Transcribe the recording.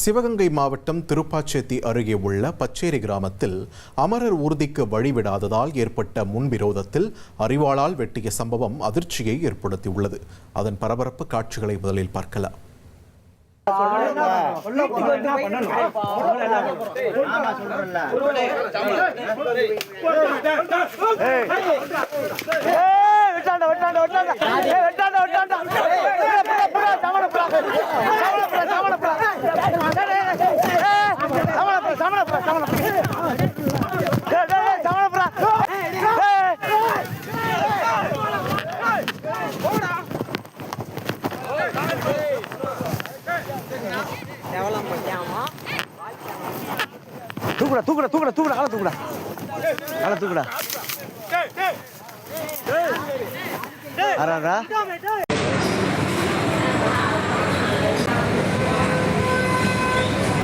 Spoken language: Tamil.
சிவகங்கை மாவட்டம் திருப்பாச்சேத்தி அருகே உள்ள பச்சேரி கிராமத்தில் அமரர் ஊர்திக்கு வழிவிடாததால் ஏற்பட்ட முன்விரோதத்தில் அரிவாளால் வெட்டிய சம்பவம் அதிர்ச்சியை ஏற்படுத்தியுள்ளது. அதன் பரபரப்பு காட்சிகளை முதலில் பார்க்கலாம். தூக்குடா